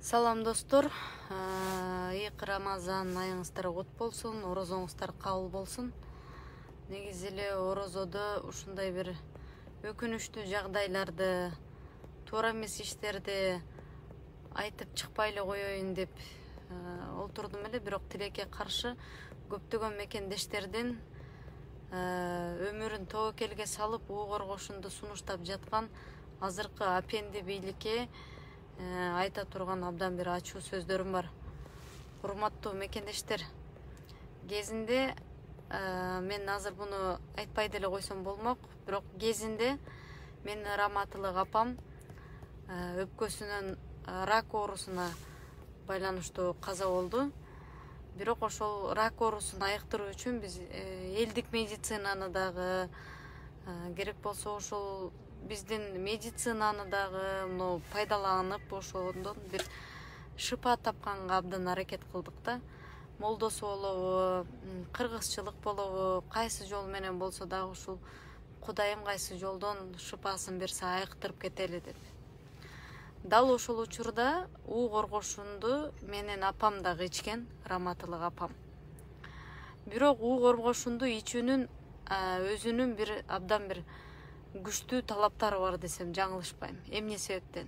Салам достор, ийик Рамазан айыңыздар кут болсун, орозоңуздар кабыл болсун. Негизи эле орозодо ушундай бир өкүнүчтүү жагдайларды, туура эмес иштерди айтып чыкпай эле коеюн деп олтурдум эле, бирок тилекке каршы көптөгөн мекендештердин өмүрүн тобокелге салып, уу коргошунду сунуштап жаткан азыркы апенди бийликке айта турган абдан бир ачуу сөздөрүм бар. Урматтуу мекендештер, кезинде мен азыр буну айтпай деле койсом болмок, бирок кезинде менин раматылык апам өпкөсүнөн рак оорусуна байланыштуу каза болду. Бирок ошол рак оорусун айыктыруу үчүн биз элдик медицинаны дагы, керек болсо ошол биздин медицинаны дагы пайдаланып, ошондон бир шыпа тапканга абдан аракет кылдык да. Молдосу болобу, кыргызчылык болобу, кайсы жол менен болсо дагы ушул Кудайым кайсы жолдон шыпасын берсе айыктырып кетели деп. Дал ошол учурда уу коргошунду менин апам дагы ичкен, раматылык апам. Бирок уу коргошунду ичүүнүн өзүнүн бир абдан бир күчтүү талаптары бар десем жаңылышпайм. Эмне себептен?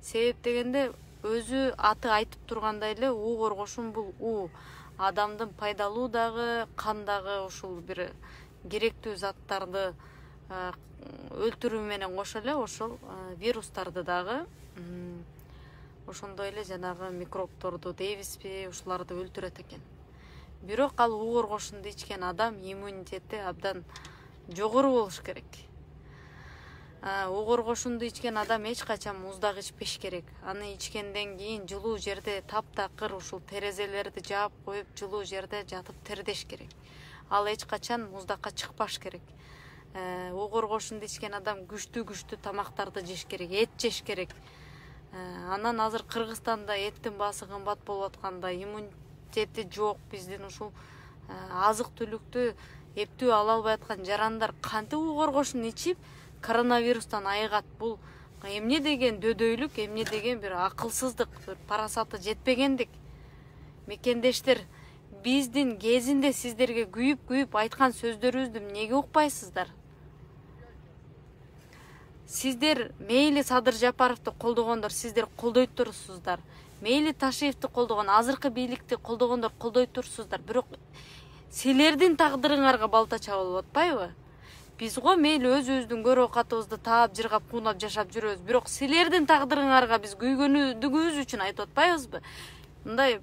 Себеп дегенде өзү аты айтып тургандай эле уу коргошун бул уу адамдын пайдалуу дагы, кандагы ушул бир керектүү заттарды өлтүрүү менен кошо эле ошол вирустарды дагы ошондой эле жанагы микробторду дейбизби, ушуларды өлтүрөт экен. Бирок ал уу коргошунду ичкен адам иммунитети абдан жогору болуш керек. У коргошунду ичкен адам эч качан муздак ичпеш керек. Аны ичкенден кийин жылуу жерде таптакыр ушул терезелерди жаап коюп, жылуу жерде жатып тердеш керек. Ал эч качан муздакка чыкпаш керек. У коргошунду ичкен адам күчтүү тамактарды жеш керек, эт жеш керек. Анан азыр Кыргызстанда эттин баасы кымбат болуп атканда, иммунитети жок биздин ушул азык түлүктү эптүү ала албай аткан жарандар кантип у коргошун ичип коронавирустан айыгат? Бул эмне деген дөдөйлүк, эмне деген бир акылсыздык, бир парасаты жетпегендик. Мекендештер, биздин кезинде сиздерге күйүп айткан сөздөрүбүздү эмнеге укпайсыздар? Сиздер мейли Садыр Жапаровду колдогондор, сиздер колдой турсуздар. Мейли Ташиевди колдогон, азыркы бийликти колдогондор колдой турсуздар. Бирок силердин тагдырыңарга балта чабылып атпайбы? Биз го мейли өзүбүздүн көрө катыбызды таап, жыргап, куунап жашап жүрөбүз. Бирок силердин тагдырыңарга биз күйгөнүдүгүбүз үчүн айтып атпайбызбы? Мындай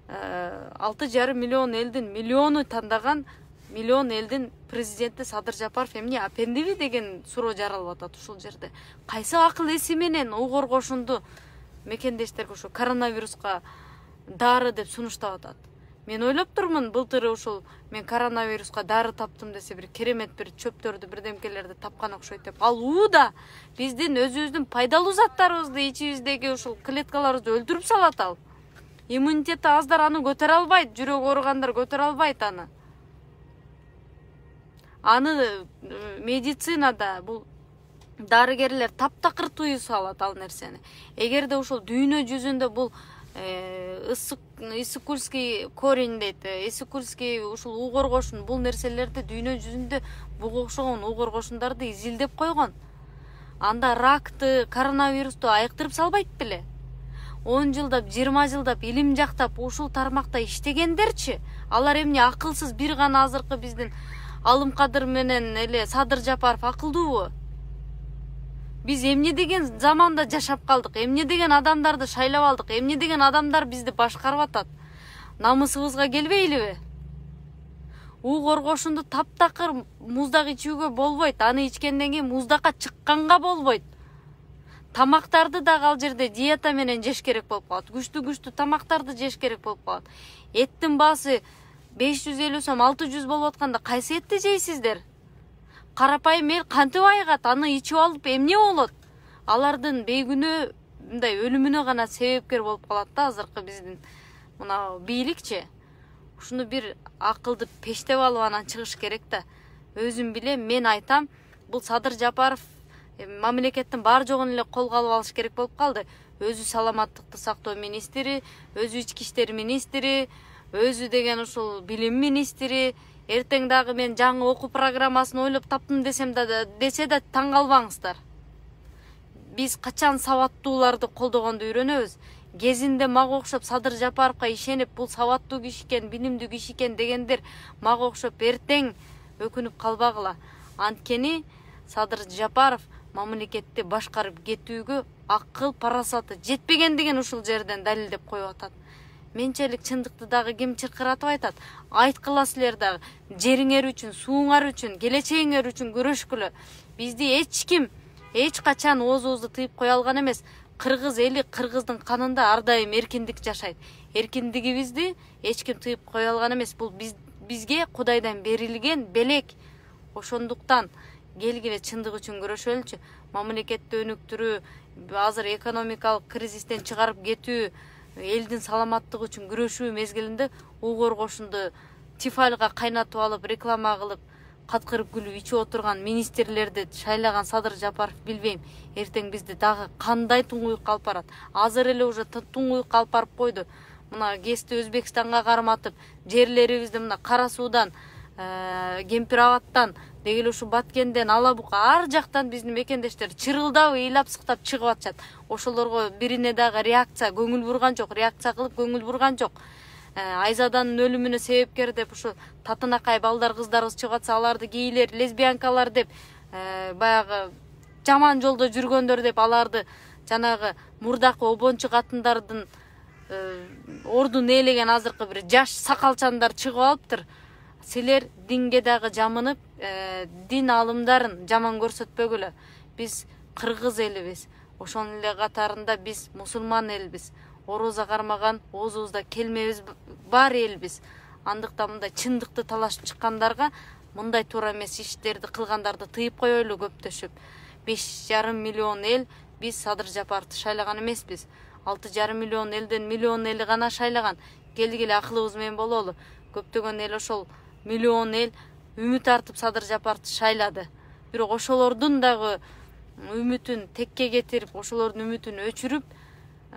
6,5 миллион элдин миллиону тандаган миллион элдин президенти Садыр Жапаров эмне апендиби деген суроо жаралып атат ушул жерде. Кайсы акыл эси менен уу коргошунду мекендештерге ошо коронавируска дары деп сунуштап атат? Мен ойлоп турмун, былтыр ушул мен коронавируска дары таптым десе, бир керемет бир чөптөрдү, бирдемкелерди тапкан окшойт деп. Ал уу да биздин өзүбүздүн пайдалуу заттарыбызды, ичибиздеги ушул клеткаларыбызды өлтүрүп салат ал. Иммунитети аздар аны көтөрө албайт, жүрөгү ооругандар көтөрө албайт аны. Аны медицинада бул дарыгерлер таптакыр туюп салат ал нерсени. Эгерде ушул дүйнө жүзүндө бул Иссыкульский корень дейт, Иссыкульский ушул уу коргошун, бул нерселерди дүйнө жүзүндө буга окшогон уу коргошундарды изилдеп койгон. Анда ракты, коронавирусту айыктырып салбайт беле? 10 жылдап, 20 жылдап илим жактап ушул тармакта иштегендерчи? Алар эмне акылсыз? Бир гана азыркы биздин Алымкадыр менен эле Садыр Жапаров акылдуубу? Биз эмне деген заманда жашап калдык? Эмне деген адамдарды шайлап алдык? Эмне деген адамдар бизди башкарып атат? Намысыбызга келбейлиби? уу коргошунду таптакыр муздак ичүүгө болбойт. Аны ичкенден кийин муздакка чыкканга болбойт. Тамактарды дагы ал жерде диета менен жеш керек болуп калат. Күчтүү тамактарды жеш керек болуп калат. Эттин баасы 550 сом, 600 болуп атканда кайсы этти жейсиздер? Карапайым эл кантип айыгат? Аны ичип алып эмне болот? Алардын бейгүнөө мындай өлүмүнө гана себепкер болуп калат да азыркы биздин мына бийликчи. Ушуну бир акылды пештеп алып анан чыгыш керек да. Өзүм билем, мен айтам, бул Садыр Жапаров мамлекеттин бар жогун эле колго алып алыш керек болуп калды. өзү саламаттыкты сактоо министри, өзү ички иштер министри, өзү деген ушул билим министри. Эртең дагы мен жаңы окуу программасын ойлоп таптым десе да таң калбаңыздар. Биз качан сабаттууларды колдогонду үйрөнөбүз. Кезинде мага окшоп Садыр Жапаровго ишенип, бул сабаттуу киши экен, билимдүү киши экен дегендер мага окшоп эртең өкүнүп калбагыла. Анткени Садыр Жапаров мамлекетти башкарып кетүүгө акыл парасаты жетпегендигин ушул жерден далилдеп коюп атат. Менчелик чындыкты дагы ким чыркыратып айтат? Айткыла силер дагы жериңер үчүн, сууңар үчүн, келечегиңер үчүн күрөшкүлө. Бизди эч ким эч качан оозубузду тыйып кое алган эмес. Кыргыз эли, кыргыздын канында ар дайым эркиндик жашайт. Эркиндигибизди эч ким тыйып кое алган эмес. Бул бизге Кудайдан берилген белек. Ошондуктан келгиле чындык үчүн күрөшөлүчү. Мамлекетти өнүктүрүү, азыр экономикалык кризистен чыгарып кетүү, элдин саламаттыгы үчүн күрөшүү мезгилинде уу коргошунду тифальга кайнатып алып, реклама кылып, каткырып күлүп ичип отурган министрлерди шайлаган Садыр Жапаров билбейм, эртең бизди дагы кандай туңгуюкка алып барат. Азыр эле уже туңгуюкка алып барып койду. Мына ГЭСти Өзбекстанга карматып, жерлерибизди мына Кара Суудан, Кемпир Абадтан, дегеле ушу Баткенден, Алабука ар жактан биздин мекендештер чырылдап, ыйлап сыктап чыгып атышат. Ошолорго бирине дагы реакция көңүл бурган жок, реакция кылып көңүл бурган жок. Айзаданын өлүмүнө себепкер деп ушу татынакай балдар кыздарыбыз чыгып атса, аларды гейлер, лесбиянкалар деп, баягы жаман жолдо жүргөндөр деп аларды жанагы мурдакы обончу катындардын ордун ээлеген азыркы бир жаш сакалчандар чыгып алыптыр. Силер динге дагы жамынып, дин алымдарын жаман көрсөтпөгүлө. Биз кыргыз элибиз. Ошонун эле катарында биз мусулман элбиз. Орозо кармаган, оозубузда келмебиз бар элбиз. Андыктан мындай чындыкты талашып чыккандарга мындай туура эмес иштерди кылгандарды тыйып коелу көптөшүп. 5,5 миллион эл биз Садыр Жапаровду шайлаган эмеспиз. 6,5 миллион элден миллион эли гана шайлаган. Келгиле акылыбыз менен бололу. Көптөгөн эл ошол миллион эл үмүт артып Садыр Жапаровду шайлады. Бирок ошолордун дагы үмүтүн текке кетирип, ошолордун үмүтүн өчүрүп,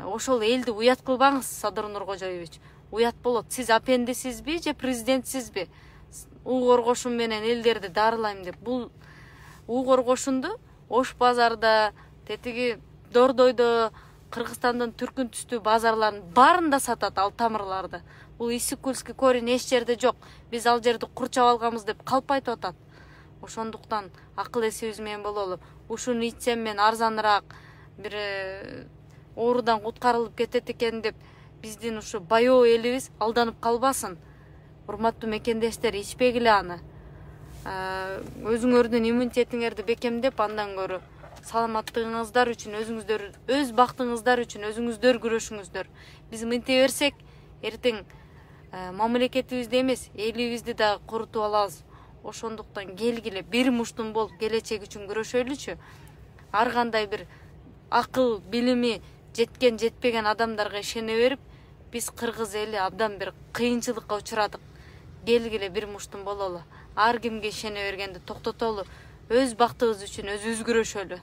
ошол элди уят кылбаңыз, Садыр Нуркожоевич. Уят болот. Сиз апендисизби же президентсизби? уу коргошун менен элдерди дарылайм деп. Бул уу коргошунду Ош базарда, тетиги Дордойдо, Кыргызстандын түркүн түстүү базарларын баарында сатат ал тамырларды. Бул Исик-Кульский корень эч жерде жок. Биз ал жерди курчап алганбыз деп калп айтып атат. Ошондуктан акыл эсибиз менен бололу. Ушуну ичсем мен арзаныраак бир оорудан куткарылып кетет экен деп биздин ушу баяу элибиз алданып калбасын. Урматтуу мекендештер, ичпегиле аны. Өзүңөрдүн иммунитетиңерди бекемдеп, андан көрө саламаттыгыңыздар үчүн, өзүңүздөр, өз бактыңыздар үчүн өзүңүздөр күрөшүңүздөр. Биз мынте берсек, эртең мамлекетибизди эмес, элибизди да курутуп алабыз. Ошондуктан келгиле бир муштум болуп келечек үчүн күрөшөлүчү. Ар кандай бир акыл, билими жеткен, жетпеген адамдарга ишене берип, биз кыргыз эли абдан бир кыйынчылыкка учурадык. Келгиле бир муштум бололу. Ар кимге ишене бергенди токтотолу. Өз бактыбыз үчүн өзүбүз күрөшөлү.